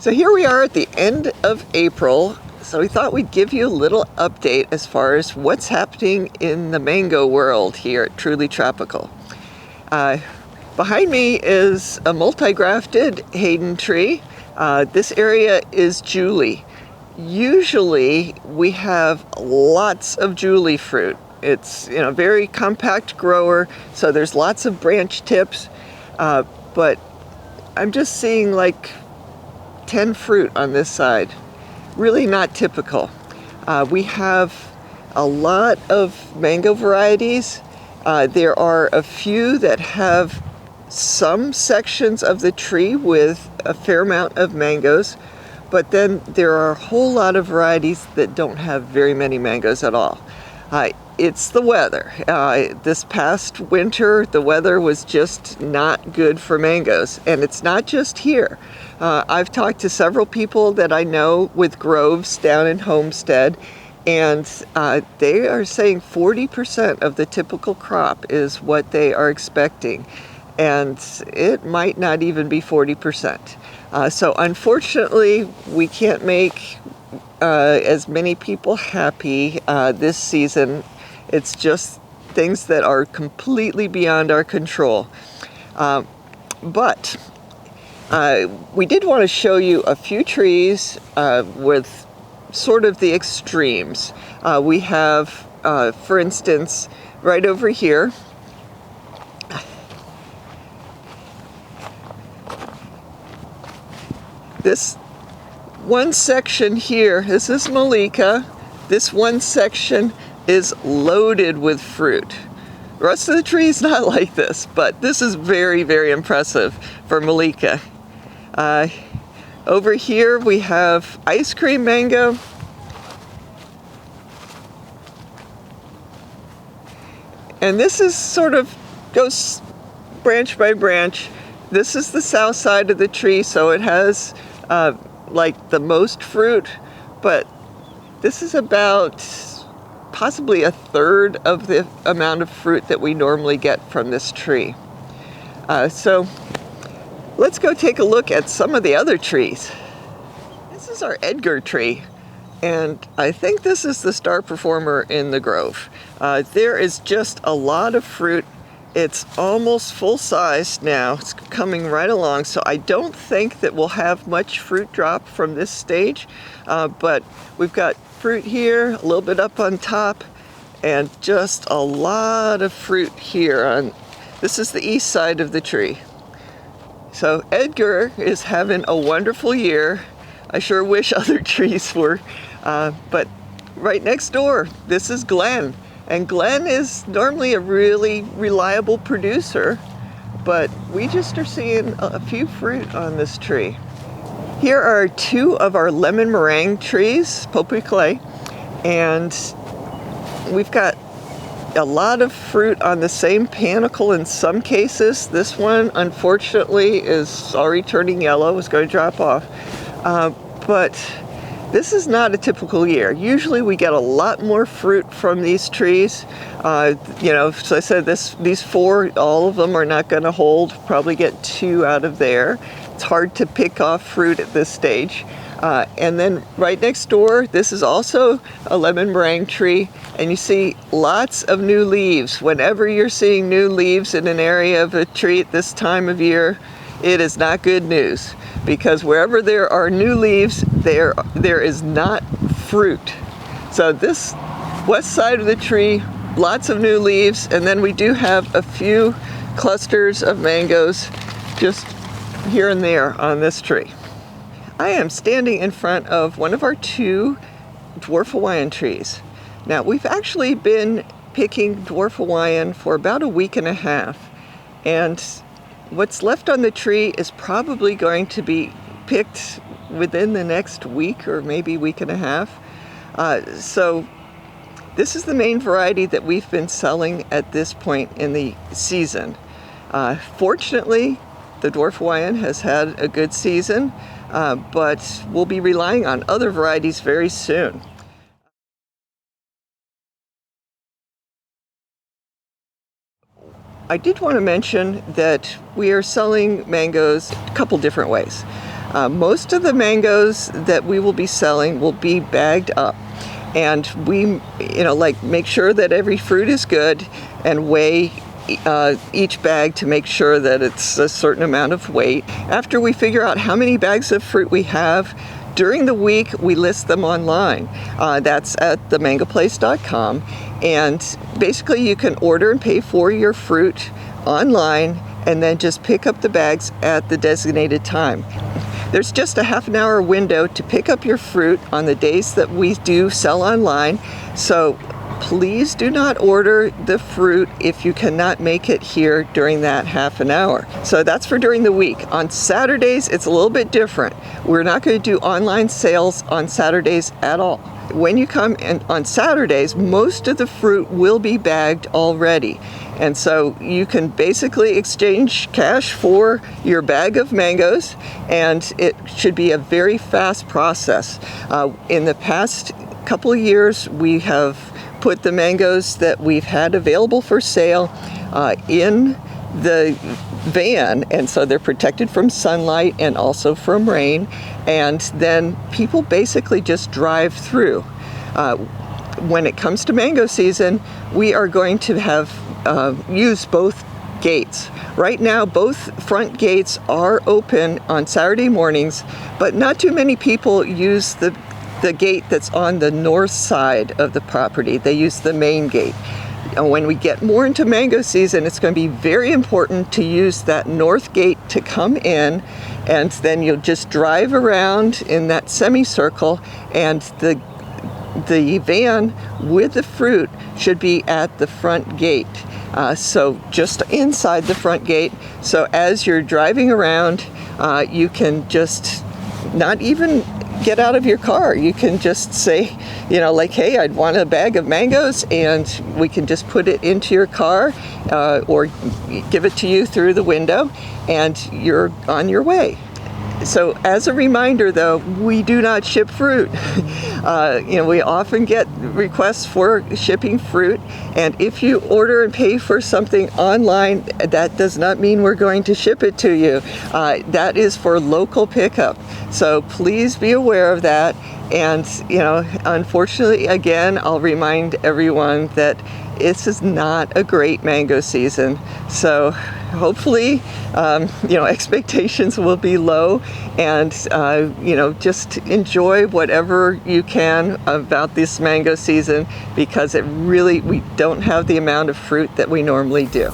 So here we are at the end of April, so we thought we'd give you a little update as far as what's happening in the mango world here at Truly Tropical. Behind me is a multi-grafted Hayden tree. This area is Julie. Usually we have lots of Julie fruit. It's very compact grower, so there's lots of branch tips, but I'm just seeing like 10 fruit on this side. Really not typical. We have a lot of mango varieties. There are a few that have some sections of the tree with a fair amount of mangoes, but then there are a whole lot of varieties that don't have very many mangoes at all. It's the weather. This past winter, the weather was just not good for mangoes, and it's not just here. I've talked to several people that I know with groves down in Homestead, and they are saying 40% of the typical crop is what they are expecting, and it might not even be 40%. So unfortunately, we can't make as many people happy this season. It's just things that are completely beyond our control. But we did want to show you a few trees with sort of the extremes. We have, for instance, right over here, this one section here, this is Malika. This one section is loaded with fruit. The rest of the tree is not like this, but this is very, very impressive for Malika. Over here we have ice cream mango. And this is sort of goes branch by branch. This is the south side of the tree, so it has like the most fruit, but this is about possibly a third of the amount of fruit that we normally get from this tree. So let's go take a look at some of the other trees. This is our Edgar tree, and I think this is the star performer in the grove. There is just a lot of fruit. It's almost full size now. It's coming right along, so I don't think that we'll have much fruit drop from this stage, but we've got fruit here, a little bit up on top, and just a lot of fruit here. This is the east side of the tree. So Edgar is having a wonderful year. I sure wish other trees were, but right next door, this is Glenn. And Glenn is normally a really reliable producer, but we just are seeing a few fruit on this tree. Here are two of our lemon meringue trees, Poppy, and we've got a lot of fruit on the same panicle in some cases. This one, unfortunately, is already turning yellow. It's going to drop off. But this is not a typical year. Usually we get a lot more fruit from these trees. So I said these four, all of them are not going to hold. Probably get two out of there. It's hard to pick off fruit at this stage. And then right next door, this is also a lemon meringue tree, and you see lots of new leaves. Whenever you're seeing new leaves in an area of a tree at this time of year, it is not good news, because wherever there are new leaves, there is not fruit. So this west side of the tree, lots of new leaves, and then we do have a few clusters of mangoes just here and there on this tree. I am standing in front of one of our two dwarf Hawaiian trees. Now, we've actually been picking dwarf Hawaiian for about a week and a half, and what's left on the tree is probably going to be picked within the next week or maybe week and a half. So this is the main variety that we've been selling at this point in the season. Fortunately, the dwarf Hawaiian has had a good season, but we'll be relying on other varieties very soon. I did want to mention that we are selling mangoes a couple different ways. Most of the mangoes that we will be selling will be bagged up. And we, make sure that every fruit is good and weigh each bag to make sure that it's a certain amount of weight. After we figure out how many bags of fruit we have, during the week we list them online. That's at themangoplace.com. And basically you can order and pay for your fruit online and then just pick up the bags at the designated time. There's just a half an hour window to pick up your fruit on the days that we do sell online. So please do not order the fruit if you cannot make it here during that half an hour. So that's for during the week. On Saturdays, it's a little bit different. We're not going to do online sales on Saturdays at all. When you come in on Saturdays, most of the fruit will be bagged already. And so you can basically exchange cash for your bag of mangoes, and it should be a very fast process. In the past couple of years, we have put the mangoes that we've had available for sale in the van, and so they're protected from sunlight and also from rain, and then people basically just drive through. When it comes to mango season, we are going to have use both gates. Right now, both front gates are open on Saturday mornings, but not too many people use the gate that's on the north side of the property. They use the main gate. And when we get more into mango season, it's going to be very important to use that north gate to come in, and then you'll just drive around in that semicircle, and the van with the fruit should be at the front gate. So just inside the front gate. So as you're driving around, you can just not even get out of your car. You can just say, hey, I'd want a bag of mangoes, and we can just put it into your car or give it to you through the window, and you're on your way. So as a reminder, though, we do not ship fruit. We often get requests for shipping fruit, and if you order and pay for something online, that does not mean we're going to ship it to you. That is for local pickup. So please be aware of that. And, unfortunately, again, I'll remind everyone that this is not a great mango season. So hopefully, expectations will be low, and, just enjoy whatever you can about this mango season, because we don't have the amount of fruit that we normally do.